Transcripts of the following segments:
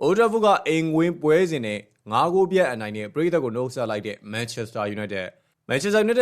Old Trafford ကအိမ်ဝင်ပွဲစဉ်နဲ့9ဂိုးပြတ်အနိုင်နဲ့ပရိသတ်ကိုနှုတ်ဆက်လိုက်တဲ့ Manchester United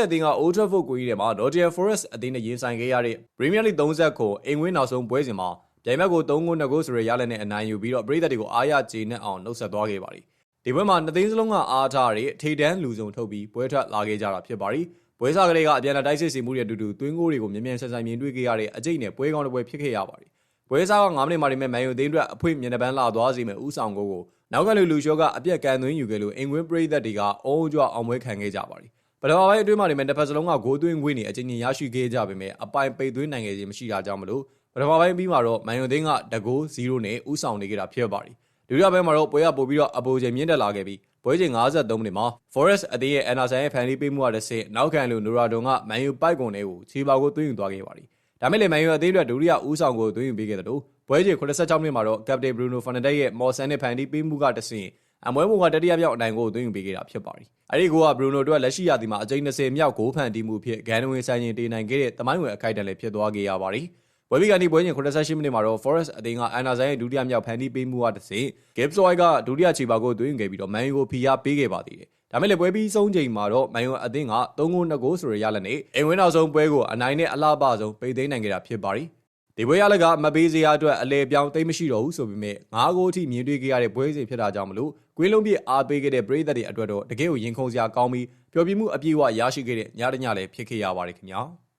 အသင်းက Old Trafford ကိုကြီးထဲမှာ Nottingham Forest အသင်းနဲ့ရင်ဆိုင်ခဲ့ရတဲ့ Premier League 30အိမ်ဝင်နောက်ဆုံးပွဲစဉ်မှာပြိုင်ဘက်ကို3ဂိုး2ဂိုးဆိုတဲ့ရလဒ်နဲ့အနိုင်ယူပြီးတော့ပရိသတ်တွေကိုအားရကျေနပ်အောင်နှုတ်ဆက်သွားခဲ့ပါတယ်။ဒီပွဲမှာနှစ်သင်းစလုံးကအားထားရတဲ့ထိပ်တန်းလူစုံထုတ်ပြီးပွဲထွက်လာခဲ့ကြတာဖြစ်ပါတယ်။ပွဲစားကလေးကအပြန်အလှန်တိုက်စစ်စီမှုတွေအတူတူသွင်းဂိုးတွေကိုမြန်မြန်ဆန်ဆန်မြင်တွေ့ခဲ့ရတဲ့အကျိတ်နဲ့ပွဲကောင်းတစ်ပွဲဖြစ်ခဲ့ရပါတယ်။ပွဲစားက9မိနစ်မှဒီမဲ့မန်ယူအသင်းအတွက်အဖွင့်မျက်နှာပန်းလာသွားစေမဲ့ဦးဆောင်ဂိုးကိုနောက်ကလူရှော့ကအပြက်ကန်သွင်းယူခဲ့လို့အင်္ဂွင်းပရိသတ်တွေကအုံကြွအောင်ပွဲခံခဲ့ကြပါတယ်။ပထမပိုင်းအတွင်းမှာဒီမဲ့တစ်ဖက်စလုံးကဂိုးသွင်းခွင့်တွေအချိန်ချင်းရရှိခဲ့ကြပေမဲ့အပိုင်ပိတ်သွင်းနိုင်ခဲ့ခြင်းမရှိတာကြောင့်မလို့ပထမပိုင်းပြီးမှာတော့မန်ယူအသင်းကတဂိုး0နဲ့ဦးဆောင်နေခဲ့တာဖြစ်ပါတယ်။ဒုတိယပိုင်းမှာတော့ပွဲကပို့ပြီးတော့အပိုချိန်မြင့်တက်လာခဲ့ပြီးပွဲချိန်53မိနစ်မှာ Forest အသင်းရဲ့ Anderson ရဲ့ဖန်တီးပေးမှုကတစ်ဆင့်နောက်ခံလူနိုရာဒွန်ကမန်ယူပိုက်ကွန်တွေကိုခြေပါကိုသွင်းယူသွားခဲ့ပါတယ်။ဒါမဲ့လည်းမန်ယူအသင်းအတွက်ဒုတိယဦးဆောင်ကိုသွင်းယူပေးခဲ့တယ်လို့ပွဲချိန်86မိနစ်မှာတော့ Captain Bruno Fernandes ရဲ့ Mawson နဲ့ဖန်တီးပေးမှုကတစ်ဆင့်အမွဲမှုကတတိယမြောက်အနိုင်ကိုသွင်းယူပေးခဲ့တာဖြစ်ပါတယ်။အဲဒီဂိုးက Bruno အတွက်လက်ရှိရာသီမှာအကြိမ်20မြောက်ဂိုးဖန်တီးမှုဖြစ်ဂန်နဝင်ဆိုင်ရင်တင်နိုင်ခဲ့တဲ့သမိုင်းဝင်အခိုက်အတန့်လည်းဖြစ်သွားခဲ့ရပါတယ်။ပွဲပြီးကနေပွဲချိန်88မိနစ်မှာတော့ Forest အသင်းက Anderson ရဲ့ဒုတိယမြောက်ဖန်တီးပေးမှုကတစ်ဆင့် Gibbs White ကဒုတိယခြေပါကိုသွင်းယူခဲ့ပြီးတော့မန်ယူကိုဖိအားပေးခဲ့ပါသေးတယ်။ဒါမဲ့လည်းပွဲပြီးဆုံးချိန်မှာတော့မန်ယူအသင်းက3ဂိုး2ဂိုးဆိုတဲ့ရလဒ်နဲ့အိမ်ဝင်းနောက်ဆုံးပွဲကိုအနိုင်နဲ့အလှပဆုံးပိတ်သိမ်းနိုင်ခဲ့တာဖြစ်ပါတယ်။ဒီပွဲရလဒ်ကမပေးစရာအတွက်အလဲပြောင်းသိမ်းမရှိတော့ဘူးဆိုပေမဲ့9ဂိုးအထိမြင်တွေ့ခဲ့ရတဲ့ပွဲစဉ်ဖြစ်တာကြောင့်မလို့ကွင်းလုံးပြည့်အားပေးခဲ့တဲ့ပရိသတ်တွေအတွက်တော့တကယ်ကိုရင်ခုန်စရာကောင်းပြီးပျော်ပြမှုအပြည့်အဝရရှိခဲ့တဲ့ညတညလည်းဖြစ်ခဲ့ရပါတယ်ခင်ဗျာ။